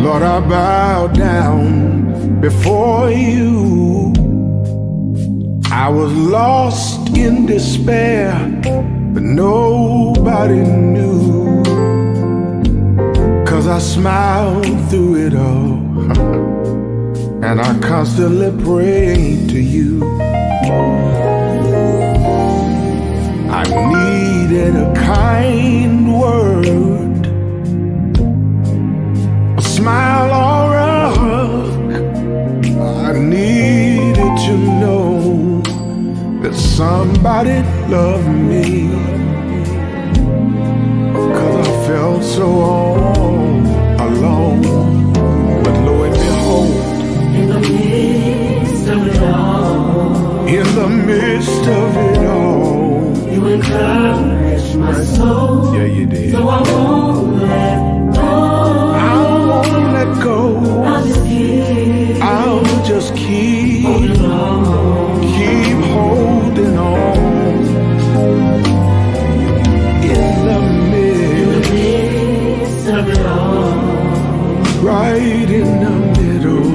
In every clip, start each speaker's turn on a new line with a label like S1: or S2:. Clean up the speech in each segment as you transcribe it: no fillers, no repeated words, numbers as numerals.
S1: Lord, I bow down before you. I was lost in despair, but nobody knew, 'cause I smiled through it all. And I constantly pray to you. I needed a kind word, a smile or a hug. I needed to know that somebody loved me, 'cause I felt so all alone. But lo and behold,
S2: in the midst of it all,
S1: in the midst of it all,
S2: you encouraged my soul.
S1: Yeah, you did.
S2: So I won't let go.
S1: I won't let go. I'll just keep
S2: holding on.
S1: Keep holding on. In the
S2: midst of it all,
S1: right in the middle,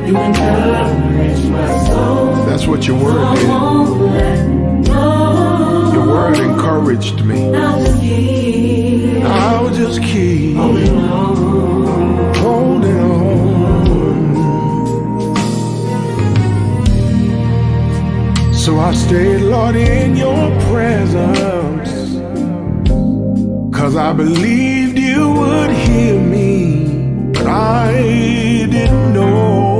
S2: you encourage my soul.
S1: That's what your word did. Your word encouraged me. I'll just keep holding on. So I stayed, Lord, in your presence, 'cause I believed you would hear me, but I didn't know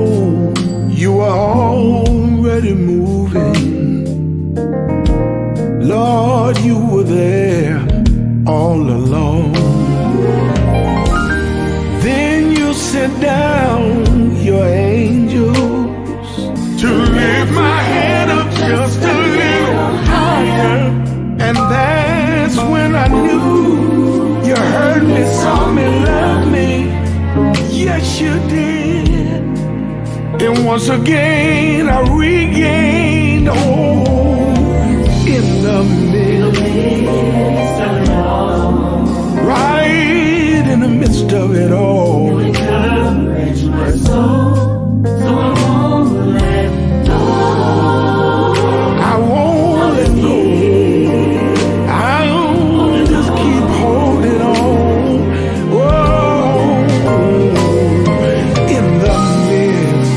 S1: you were already moving. Lord, you were there all along. Then you sent down your angels to lift my head up just a little higher. And that's when I knew you heard me, saw me, loved me. Yes, you did. And once again I regained hope in the midst of it all. Right in the midst of it all,
S2: you encourage my soul. So I won't let go.
S1: I won't let go. I'll just keep holding on. Whoa. In the midst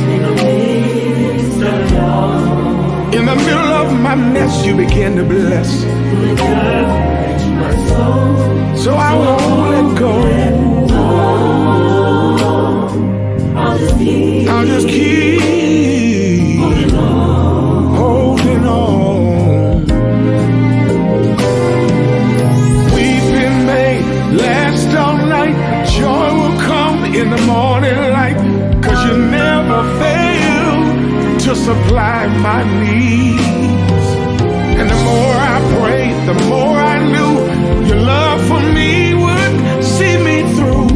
S2: of it all,
S1: in the middle of my mess, you began to bless.
S2: you encourage my soul.
S1: So I won't let go. I'll just keep holding on. Weeping may last all night, joy will come in the morning light, 'cause you never fail to supply my needs. And the more I prayed, the more I knew your love for me would see me through,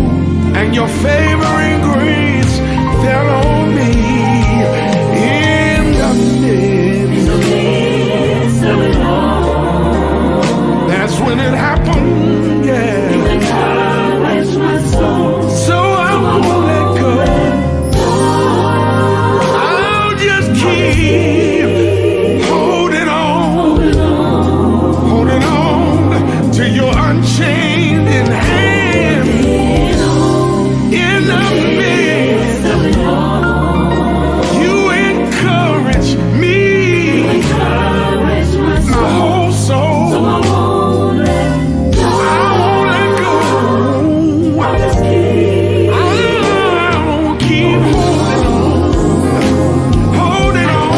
S1: and your favoring grace fell on me. In the midst
S2: of it all,
S1: that's when it happened, yeah.
S2: you encourage my soul.
S1: So I won't let go. I'll just keep holding on to your unchanging hand. In the midst
S2: of it all,
S1: you encourage me, my whole soul.
S2: so I won't let go.
S1: I won't let go.
S2: I'll just
S1: I'll keep holding on.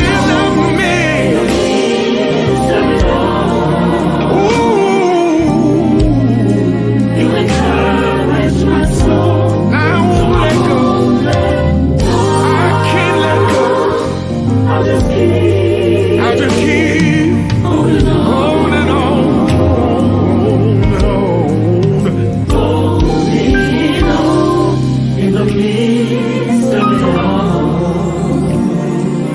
S1: In the midst
S2: of it all,
S1: ooh,
S2: you encourage my soul.
S1: I won't let go. I can't let go.
S2: I'll just keep
S1: I'll just keep
S2: holding on.
S1: holding on.
S2: Holding on in the midst of it all.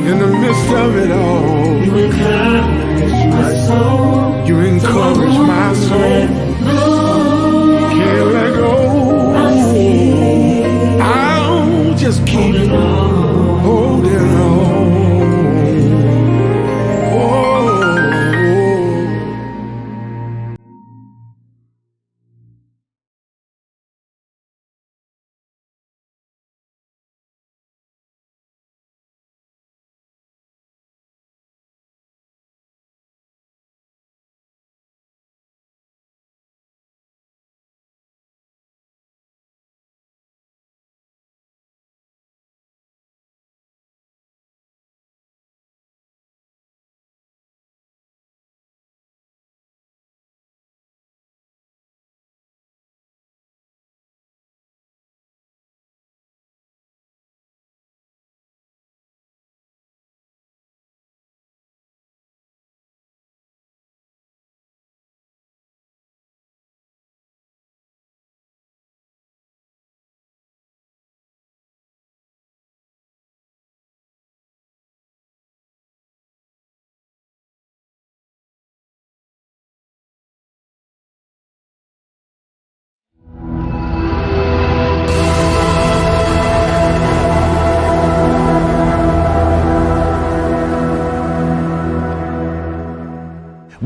S1: In the midst of it all,
S2: You encourage my soul.
S1: you encourage my soul. Can't let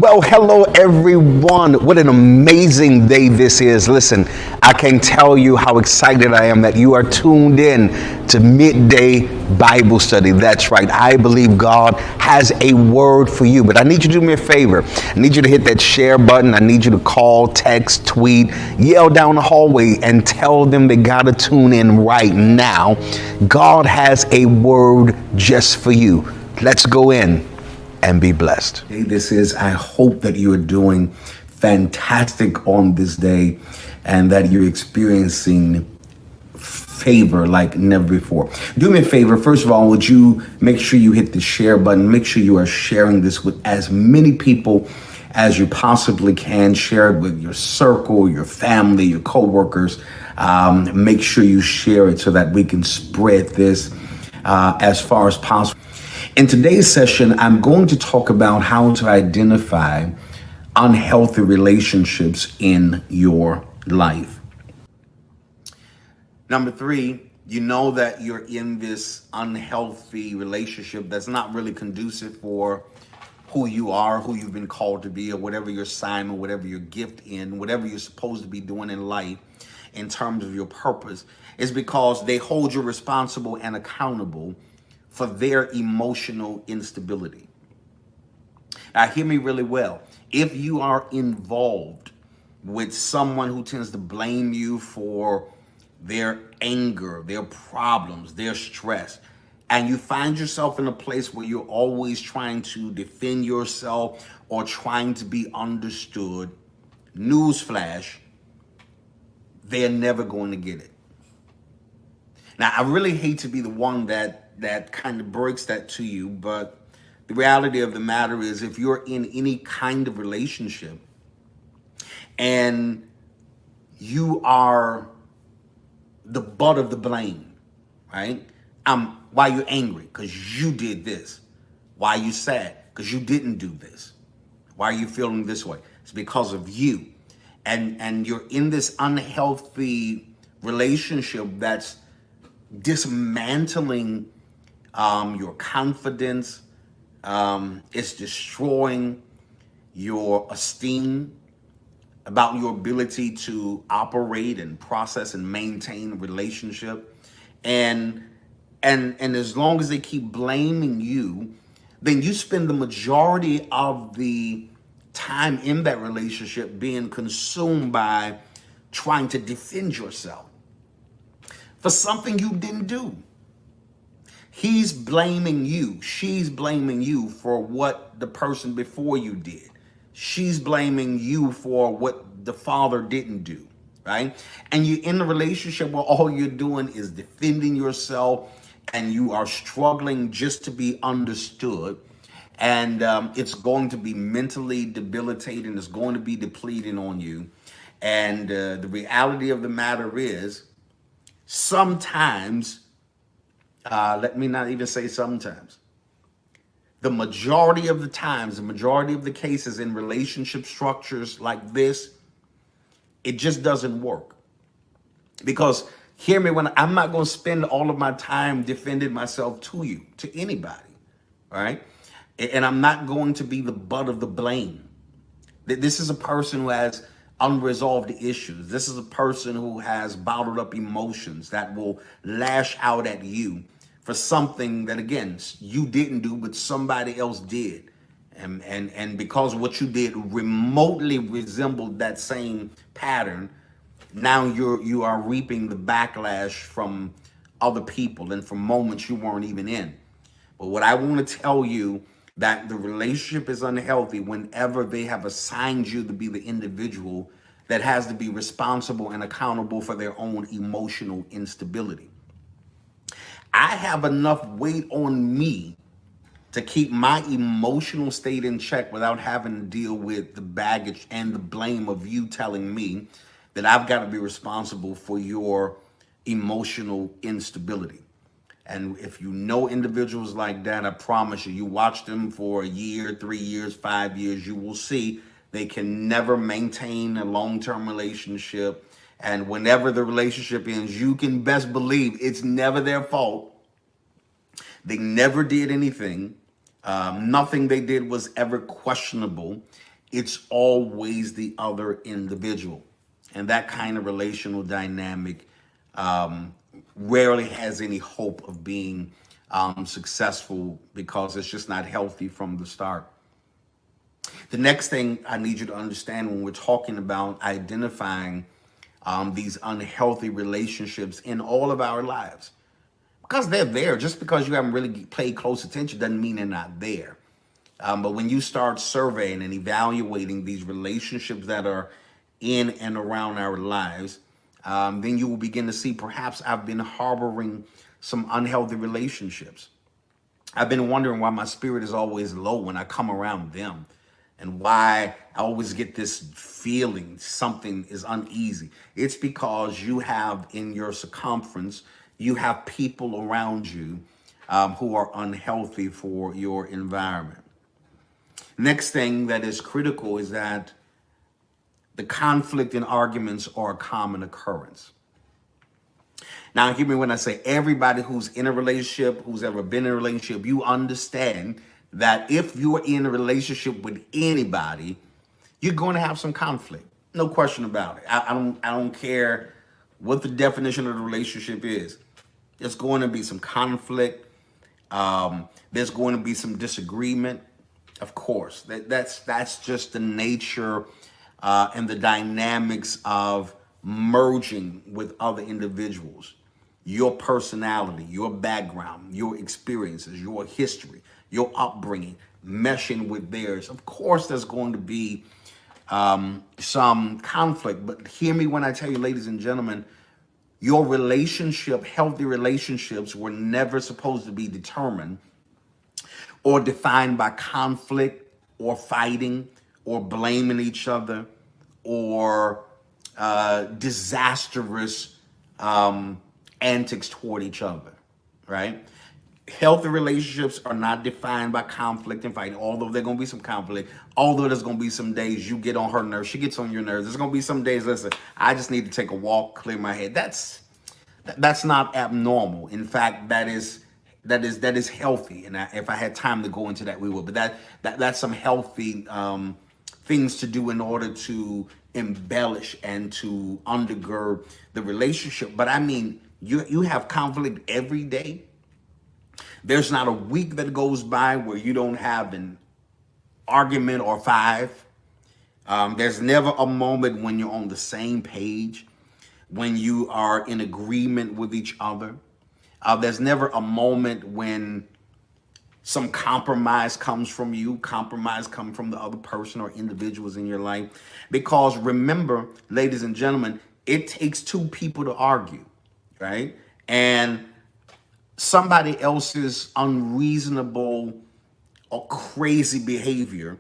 S3: Well, hello everyone. What an amazing day this is. Listen, I can't tell you how excited I am that you are tuned in to Midday Bible Study. That's right. I believe God has a word for you, but I need you to do me a favor. I need you to hit that share button. I need you to call, text, tweet, yell down the hallway and tell them they got to tune in right now. God has a word just for you. Let's go in and be blessed. Hey, this is, I hope that you are doing fantastic on this day and that you're experiencing favor like never before. Do me a favor. First of all, would you make sure you hit the share button? Make sure you are sharing this with as many people as you possibly can. Share it with your circle, your family, your coworkers. Make sure you share it so that we can spread this as far as possible. In today's session, I'm going to talk about how to identify unhealthy relationships in your life. Number 3, you know that you're in this unhealthy relationship that's not really conducive for who you are, who you've been called to be, or whatever your assignment, whatever your gift in, whatever you're supposed to be doing in life in terms of your purpose, is because they hold you responsible and accountable for their emotional instability. Now, hear me really well. If you are involved with someone who tends to blame you for their anger, their problems, their stress, and you find yourself in a place where you're always trying to defend yourself or trying to be understood, newsflash, they're never going to get it. Now, I really hate to be the one that kind of breaks that to you, but the reality of the matter is if you're in any kind of relationship and you are the butt of the blame, right? Why you angry? Because you did this. Why you sad? Because you didn't do this. Why are you feeling this way? It's because of you. And you're in this unhealthy relationship that's dismantling your confidence. It's destroying your esteem about your ability to operate and process and maintain a relationship. And as long as they keep blaming you, then you spend the majority of the time in that relationship being consumed by trying to defend yourself for something you didn't do. He's blaming you. She's blaming you for what the person before you did. She's blaming you for what the father didn't do, right? And you're in a relationship where all you're doing is defending yourself and you are struggling just to be understood. And it's going to be mentally debilitating. It's going to be depleting on you. And the reality of the matter is sometimes, let me not even say sometimes, the majority of the times, the majority of the cases in relationship structures like this, it just doesn't work. Because hear me, when I'm not going to spend all of my time defending myself to you, to anybody, right? And I'm not going to be the butt of the blame. This is a person who has unresolved issues. This is a person who has bottled up emotions that will lash out at you for something that, again, you didn't do, but somebody else did. And because what you did remotely resembled that same pattern, now you are reaping the backlash from other people and from moments you weren't even in. But what I want to tell you, that the relationship is unhealthy whenever they have assigned you to be the individual that has to be responsible and accountable for their own emotional instability. I have enough weight on me to keep my emotional state in check without having to deal with the baggage and the blame of you telling me that I've got to be responsible for your emotional instability. And if you know individuals like that, I promise you, you watch them for a year, 3 years, 5 years, you will see they can never maintain a long-term relationship. And whenever the relationship ends, you can best believe it's never their fault. They never did anything. Nothing they did was ever questionable. it's always the other individual. And that kind of relational dynamic rarely has any hope of being successful because it's just not healthy from the start. The next thing I need you to understand when we're talking about identifying these unhealthy relationships in all of our lives, because they're there. Just because you haven't really paid close attention doesn't mean they're not there. But when you start surveying and evaluating these relationships that are in and around our lives, then you will begin to see perhaps I've been harboring some unhealthy relationships. I've been wondering why my spirit is always low when I come around them, and why I always get this feeling something is uneasy. It's because you have in your circumference, you have people around you who are unhealthy for your environment. Next thing that is critical is that the conflict and arguments are a common occurrence. Now, hear me when I say everybody who's in a relationship, who's ever been in a relationship, you understand that if you're in a relationship with anybody, you're going to have some conflict. No question about it. I don't care what the definition of the relationship is. There's going to be some conflict. There's going to be some disagreement. Of course, that's just the nature and the dynamics of merging with other individuals. Your personality, your background, your experiences, your history, your upbringing, meshing with theirs. Of course, there's going to be some conflict. But hear me when I tell you, ladies and gentlemen, your relationship, healthy relationships, were never supposed to be determined or defined by conflict or fighting or blaming each other or disastrous antics toward each other, right? Healthy relationships are not defined by conflict and fighting, although there's going to be some conflict, although there's going to be some days you get on her nerves, she gets on your nerves. There's going to be some days, listen, I just need to take a walk, clear my head. That's not abnormal. In fact, that is healthy. And if I had time to go into that, we would. But that's some healthy things to do in order to embellish and to undergird the relationship. But I mean, you have conflict every day. There's not a week that goes by where you don't have an argument or five. There's never a moment when you're on the same page, when you are in agreement with each other. There's never a moment when some compromise comes from you, compromise comes from the other person or individuals in your life. Because remember, ladies and gentlemen, it takes two people to argue, right? And somebody else's unreasonable or crazy behavior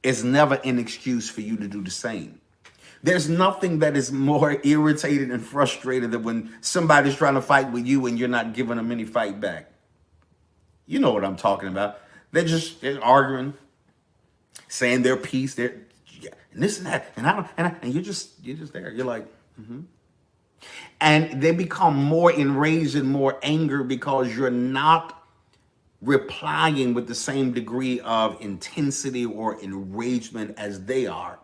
S3: is never an excuse for you to do the same. There's nothing that is more irritated and frustrated than when somebody's trying to fight with you and you're not giving them any fight back. You know what I'm talking about. They're arguing, saying their piece, and this and that, and you're just there. You're like, And they become more enraged and more angry because you're not replying with the same degree of intensity or enragement as they are.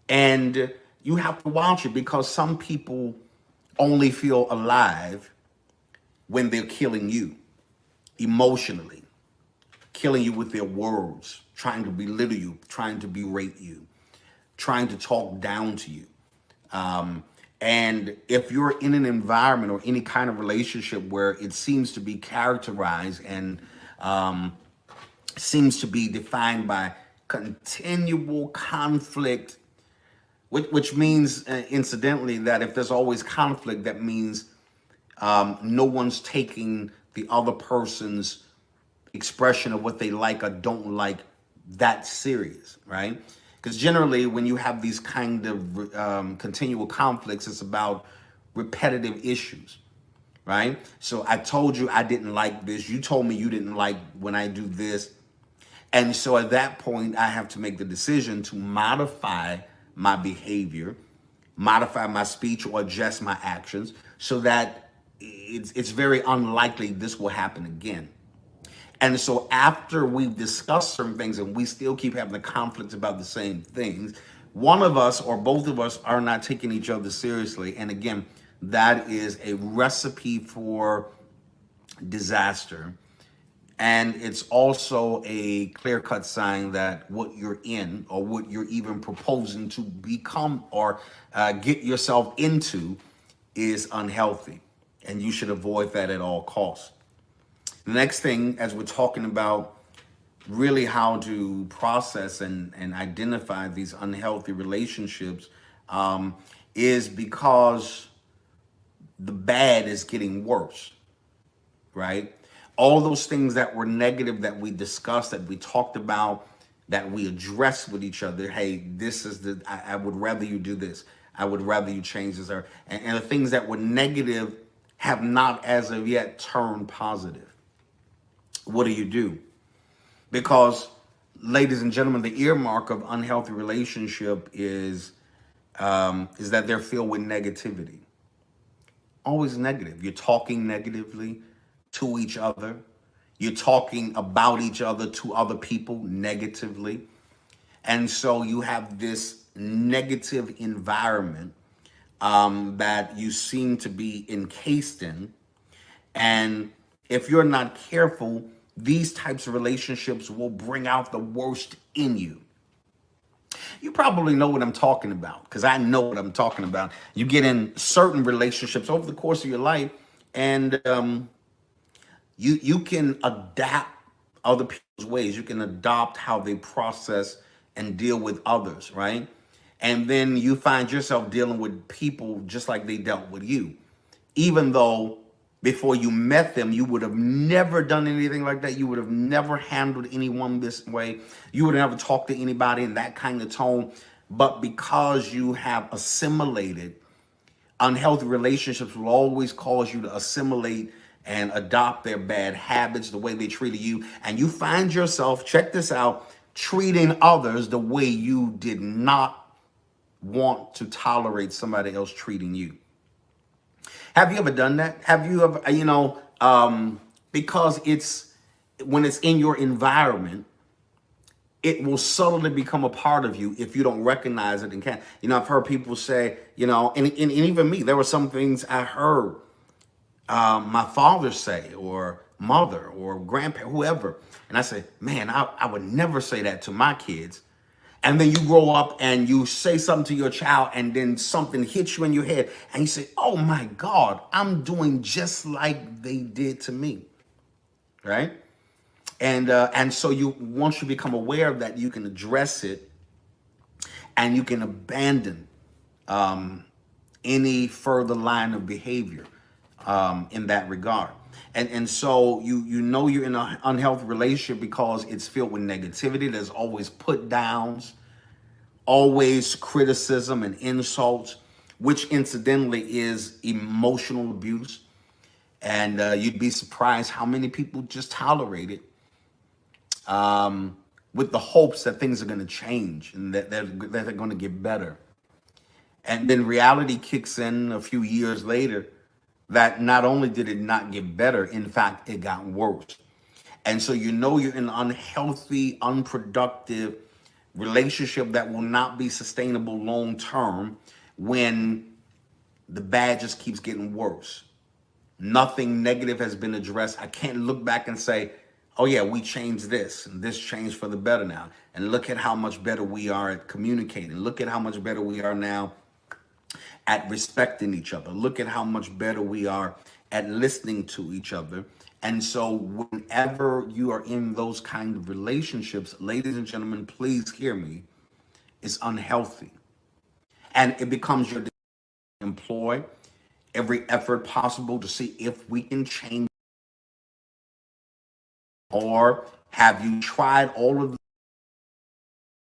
S3: And you have to watch it, because some people only feel alive when they're killing you emotionally, killing you with their words, trying to belittle you, trying to berate you, trying to talk down to you. And if you're in an environment or any kind of relationship where it seems to be characterized and seems to be defined by continual conflict, which means, incidentally, that if there's always conflict, that means no one's taking the other person's expression of what they like or don't like that serious, right? Because generally, when you have these kind of continual conflicts, it's about repetitive issues, right? So I told you I didn't like this. You told me you didn't like when I do this. And so at that point, I have to make the decision to modify my behavior, modify my speech, or adjust my actions so that it's very unlikely this will happen again. And so after we've discussed certain things and we still keep having the conflicts about the same things, one of us or both of us are not taking each other seriously. And again, that is a recipe for disaster. And it's also a clear-cut sign that what you're in or what you're even proposing to become or get yourself into is unhealthy. And you should avoid that at all costs. The next thing, as we're talking about really how to process and identify these unhealthy relationships, is because the bad is getting worse, right? All those things that were negative that we discussed, that we talked about, that we addressed with each other. Hey, this is I would rather you do this. I would rather you change this. And the things that were negative have not as of yet turned positive. What do? Because, ladies and gentlemen, the earmark of unhealthy relationship is that they're filled with negativity. Always negative. You're talking negatively to each other. You're talking about each other to other people negatively. And so you have this negative environment that you seem to be encased in. And if you're not careful, these types of relationships will bring out the worst in you. You probably know what I'm talking about, because I know what I'm talking about. You get in certain relationships over the course of your life, and you can adapt other people's ways. You can adopt how they process and deal with others, right? And then you find yourself dealing with people just like they dealt with you, even though before you met them, you would have never done anything like that. You would have never handled anyone this way. You would have never talked to anybody in that kind of tone. But because you have assimilated, unhealthy relationships will always cause you to assimilate and adopt their bad habits, the way they treated you. And you find yourself, check this out, treating others the way you did not want to tolerate somebody else treating you. Have you ever done that? Have you ever, because when it's in your environment, it will subtly become a part of you if you don't recognize it and can't. I've heard people say, and even me, there were some things I heard my father say, or mother, or grandparent, whoever. And I say, man, I would never say that to my kids. And then you grow up and you say something to your child, and then something hits you in your head and you say, oh my God, I'm doing just like they did to me, right? And so once you become aware of that, you can address it and you can abandon any further line of behavior in that regard. And so you know you're in an unhealthy relationship because it's filled with negativity. There's always put downs, always criticism and insults, which incidentally is emotional abuse. And you'd be surprised how many people just tolerate it with the hopes that things are going to change and that they're going to get better. And then reality kicks in a few years later that not only did it not get better, in fact, it got worse. And so you're in an unhealthy, unproductive relationship that will not be sustainable long term when the bad just keeps getting worse. Nothing negative has been addressed. I can't look back and say, oh yeah, we changed this and this changed for the better now. And look at how much better we are at communicating. Look at how much better we are now at respecting each other. Look at how much better we are at listening to each other. And so whenever you are in those kind of relationships, ladies and gentlemen, please hear me, it's unhealthy. And it becomes your decision to employ every effort possible to see if we can change. Or have you tried all of them?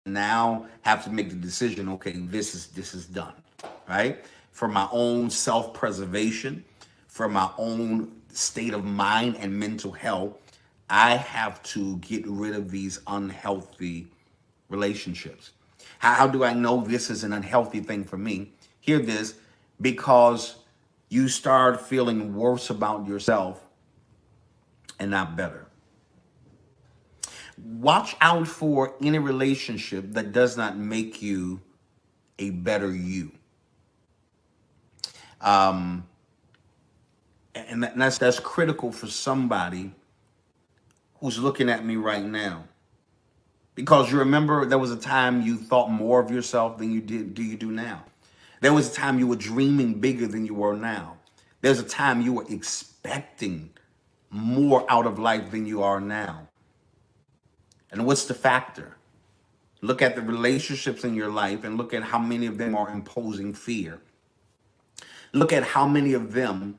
S3: Now have to make the decision, okay, this is done, right? For my own self-preservation, for my own state of mind and mental health, I have to get rid of these unhealthy relationships. How do I know this is an unhealthy thing for me? Hear this, because you start feeling worse about yourself and not better. Watch out for any relationship that does not make you a better you. And that's critical for somebody who's looking at me right now. Because you remember there was a time you thought more of yourself than you do now. There was a time you were dreaming bigger than you are now. There's a time you were expecting more out of life than you are now. And what's the factor? Look at the relationships in your life and look at how many of them are imposing fear. Look at how many of them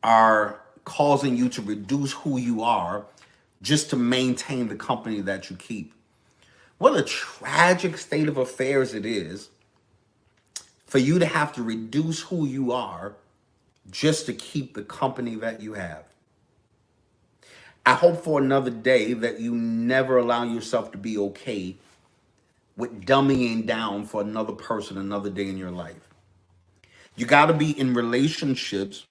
S3: are causing you to reduce who you are just to maintain the company that you keep. What a tragic state of affairs it is for you to have to reduce who you are just to keep the company that you have. I hope for another day that you never allow yourself to be okay with dumbing down for another person another day in your life. You got to be in relationships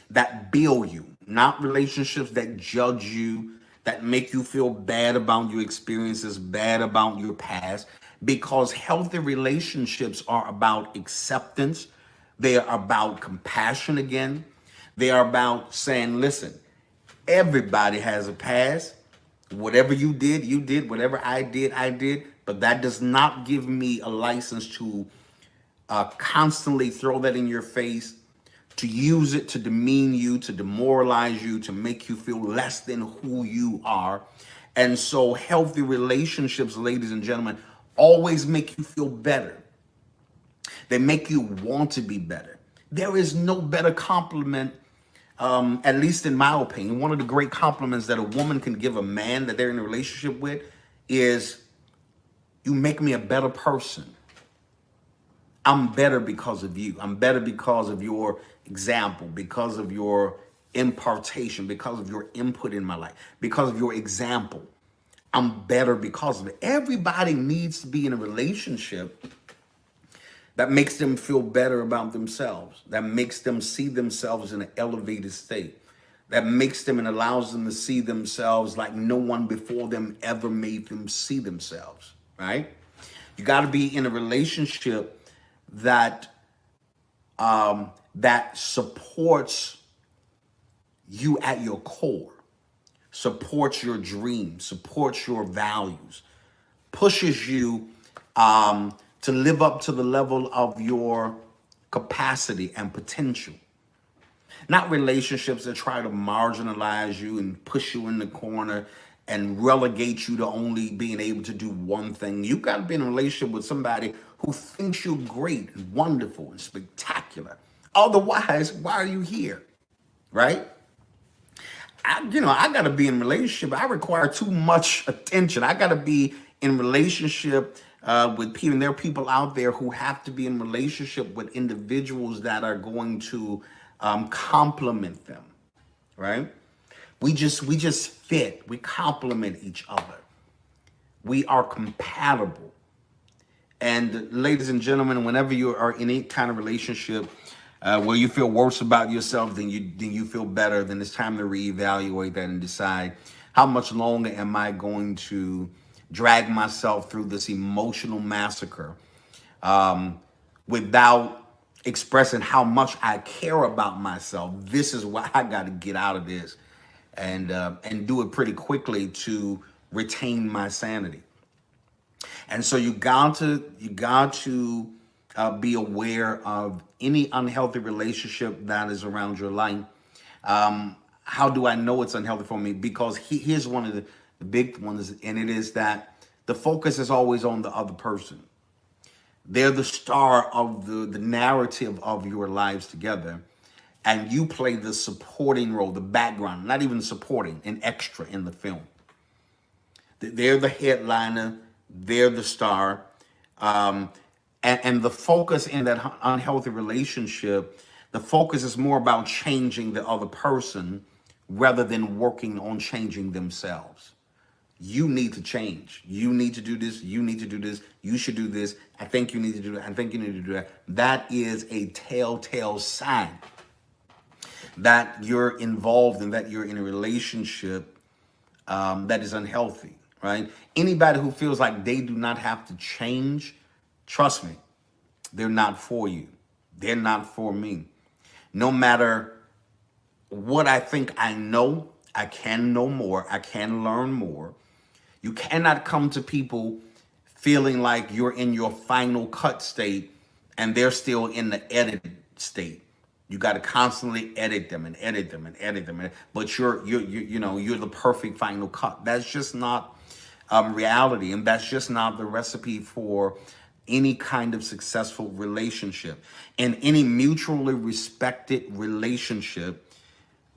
S3: that build you, not relationships that judge you, that make you feel bad about your experiences, bad about your past, because healthy relationships are about acceptance. They are about compassion again. They are about saying, listen, everybody has a past. Whatever you did, you did. Whatever I did. But that does not give me a license to constantly throw that in your face, to use it to demean you, to demoralize you, to make you feel less than who you are. And so healthy relationships, ladies and gentlemen, always make you feel better. They make you want to be better. There is no better compliment, at least in my opinion. One of the great compliments that a woman can give a man that they're in a relationship with is, you make me a better person. I'm better because of you. I'm better because of your example, because of your impartation, because of your input in my life, because of your example. I'm better because of it. Everybody needs to be in a relationship that makes them feel better about themselves, that makes them see themselves in an elevated state, that makes them and allows them to see themselves like no one before them ever made them see themselves, right? You got to be in a relationship that that supports you at your core, supports your dreams, supports your values, pushes you to live up to the level of your capacity and potential. Not relationships that try to marginalize you and push you in the corner and relegate you to only being able to do one thing. You got to be in a relationship with somebody who thinks you're great and wonderful and spectacular. Otherwise, why are you here? Right? I got to be in a relationship. I require too much attention. I got to be in relationship with people. And there are people out there who have to be in relationship with individuals that are going to complement them, right? We just fit. We complement each other. We are compatible. And ladies and gentlemen, whenever you are in any kind of relationship where you feel worse about yourself than you feel better, then it's time to reevaluate that and decide, how much longer am I going to drag myself through this emotional massacre without expressing how much I care about myself? This is why I got to get out of this and do it pretty quickly to retain my sanity. And so you got to be aware of any unhealthy relationship that is around your life. How do I know it's unhealthy for me? Because here's one of the big ones, and it is that the focus is always on the other person. They're the star of the narrative of your lives together. And you play the supporting role, the background, not even supporting, an extra in the film. They're the headliner. They're the star. And the focus in that unhealthy relationship, the focus is more about changing the other person rather than working on changing themselves. You need to change. You need to do this. You need to do this. You should do this. I think you need to do that. I think you need to do that. That is a telltale sign that you're involved and that you're in a relationship that is unhealthy, right? Anybody who feels like they do not have to change, trust me, they're not for you. They're not for me. No matter what I think I know, I can know more. I can learn more. You cannot come to people feeling like you're in your final cut state and they're still in the edited state. You got to constantly edit them and edit them and edit them. But you're the perfect final cut. That's just not reality, and that's just not the recipe for any kind of successful relationship. In any mutually respected relationship,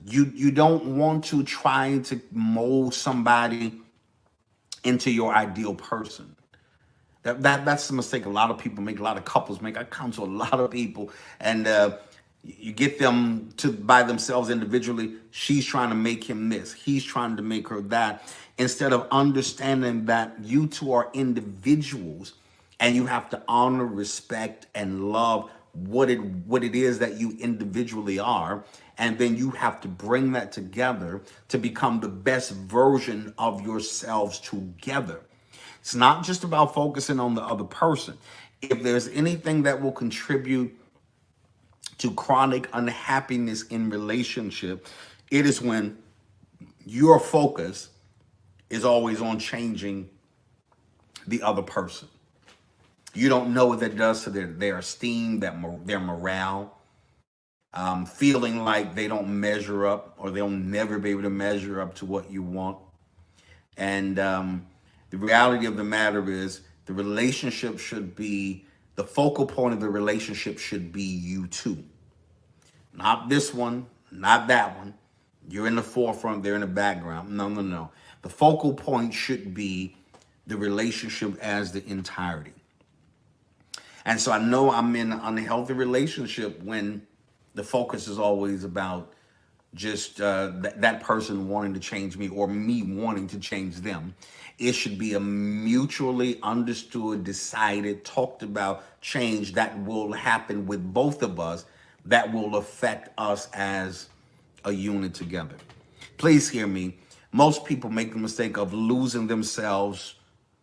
S3: you don't want to try to mold somebody into your ideal person. That's the mistake a lot of people make, a lot of couples make. I counsel a lot of people, and you get them to by themselves individually. She's trying to make him this, he's trying to make her that, instead of understanding that you two are individuals and you have to honor, respect, and love what it is that you individually are, and then you have to bring that together to become the best version of yourselves together. It's not just about focusing on the other person. If there's anything that will contribute to chronic unhappiness in relationship, it is when your focus is always on changing the other person. You don't know what that does to their esteem, their morale, feeling like they don't measure up, or they'll never be able to measure up to what you want. And the reality of the matter is, the relationship should be, the focal point of the relationship should be you two. Not this one, not that one. You're in the forefront, they're in the background. No. The focal point should be the relationship as the entirety. And so I know I'm in an unhealthy relationship when the focus is always about just that person wanting to change me, or me wanting to change them. It should be a mutually understood, decided, talked about change that will happen with both of us, that will affect us as a unit together. Please hear me. Most people make the mistake of losing themselves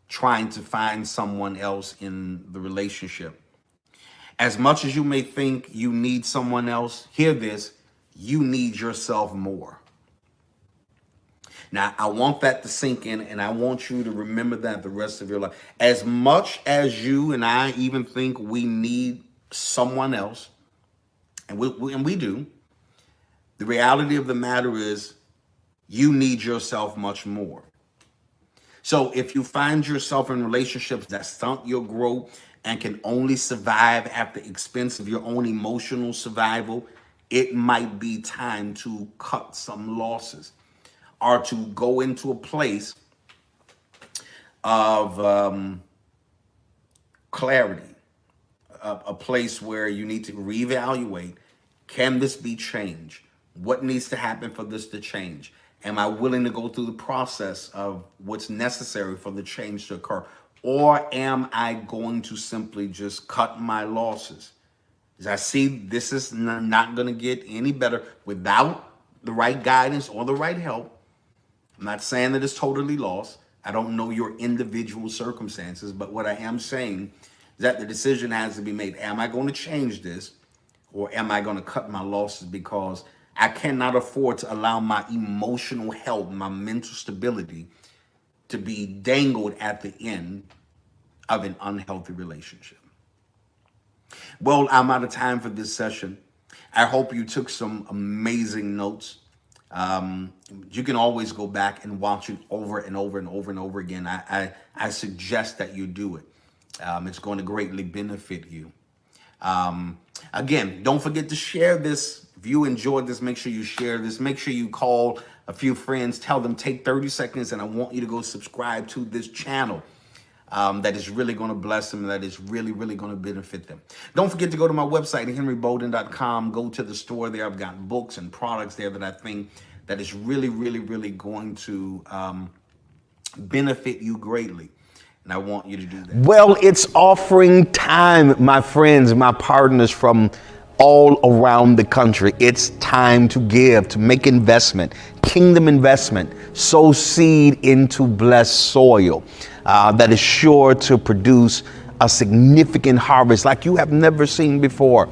S3: trying to find someone else in the relationship. As much as you may think you need someone else, hear this, you need yourself more. Now, I want that to sink in, and I want you to remember that the rest of your life. As much as you and I even think we need someone else, and we do, the reality of the matter is you need yourself much more. So if you find yourself in relationships that stunt your growth and can only survive at the expense of your own emotional survival, it might be time to cut some losses, or to go into a place of clarity, a place where you need to reevaluate, can this be changed? What needs to happen for this to change? Am I willing to go through the process of what's necessary for the change to occur? Or am I going to simply just cut my losses? As I see this is not going to get any better without the right guidance or the right help. I'm not saying that it's totally lost. I don't know your individual circumstances, but what I am saying is that the decision has to be made. Am I going to change this, or am I going to cut my losses? Because I cannot afford to allow my emotional health, my mental stability, to be dangled at the end of an unhealthy relationship. Well, I'm out of time for this session. I hope you took some amazing notes. You can always go back and watch it over and over and over and over again. I suggest that you do it. It's going to greatly benefit you. Again, don't forget to share this. If you enjoyed this, make sure you share this. Make sure you call a few friends. Tell them, take 30 seconds, and I want you to go subscribe to this channel. That is really going to bless them, that is really, really going to benefit them. Don't forget to go to my website, henrybolden.com. Go to the store there. I've got books and products there that I think that is really, really, really going to benefit you greatly. And I want you to do that. Well, it's offering time, my friends, my partners from all around the country. It's time to give, to make investment, kingdom investment, sow seed into blessed soil that is sure to produce a significant harvest like you have never seen before.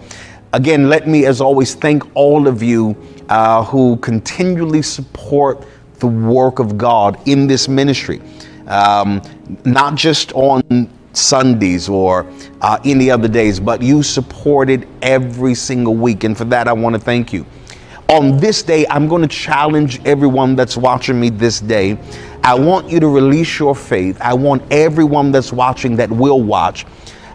S3: Again, let me, as always, thank all of you who continually support the work of God in this ministry, not just on Sundays or any other days, but you support it every single week. And for that, I want to thank you. On this day, I'm going to challenge everyone that's watching me this day. I want you to release your faith. I want everyone that's watching that will watch.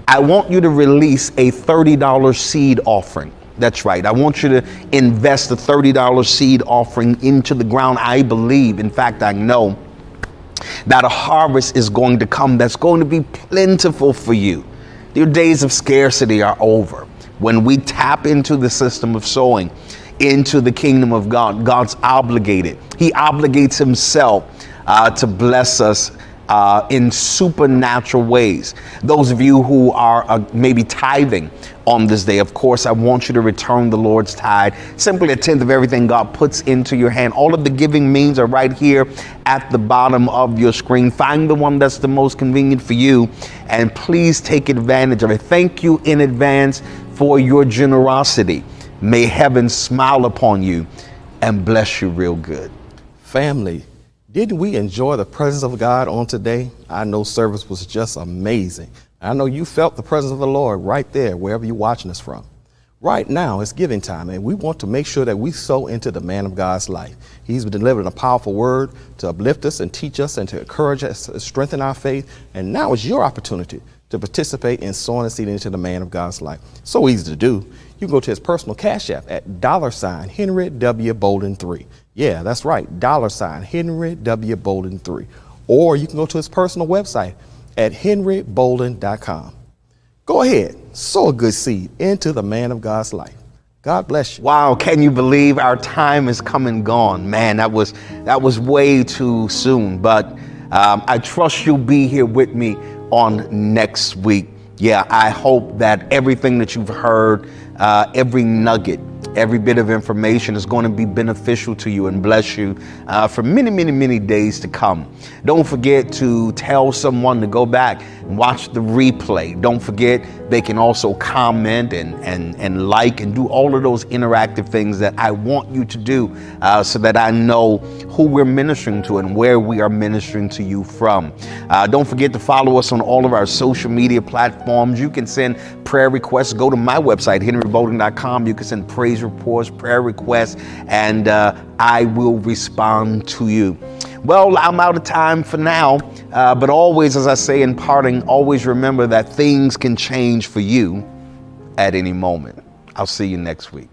S3: I want you to release a $30 seed offering. That's right. I want you to invest a $30 seed offering into the ground. I believe, in fact, I know that a harvest is going to come that's going to be plentiful for you. Your days of scarcity are over. When we tap into the system of sowing into the kingdom of God, God's obligated. He obligates himself to bless us in supernatural ways. Those of you who are maybe tithing on this day, of course, I want you to return the Lord's tithe. Simply 1/10 of everything God puts into your hand. All of the giving means are right here at the bottom of your screen. Find the one that's the most convenient for you, and please take advantage of it. Thank you in advance for your generosity. May heaven smile upon you and bless you real good.
S4: Family, didn't we enjoy the presence of God on today? I know service was just amazing. I know you felt the presence of the Lord right there, wherever you're watching us from. Right now, it's giving time, and we want to make sure that we sow into the man of God's life. He's been delivering a powerful word to uplift us and teach us and to encourage us, strengthen our faith. And now is your opportunity to participate in sowing a seed into the man of God's life. So easy to do. You can go to his personal cash app at $ Henry W. Bolden 3. Yeah, that's right, $ Henry W. Bolden 3. Or you can go to his personal website at henrybolden.com. Go ahead, sow a good seed into the man of God's life. God bless you.
S3: Wow, can you believe our time is come and gone? Man, that was way too soon, but I trust you'll be here with me on next week. Yeah, I hope that everything that you've heard, every nugget, every bit of information is going to be beneficial to you and bless you for many, many, many days to come. Don't forget to tell someone to go back and watch the replay. Don't forget they can also comment and like and do all of those interactive things that I want you to do so that I know who we're ministering to and where we are ministering to you from. Don't forget to follow us on all of our social media platforms. You can send prayer requests. Go to my website, henrybolden.com. You can send praise reports, prayer requests, and I will respond to you. Well, I'm out of time for now, but always, as I say in parting, always remember that things can change for you at any moment. I'll see you next week.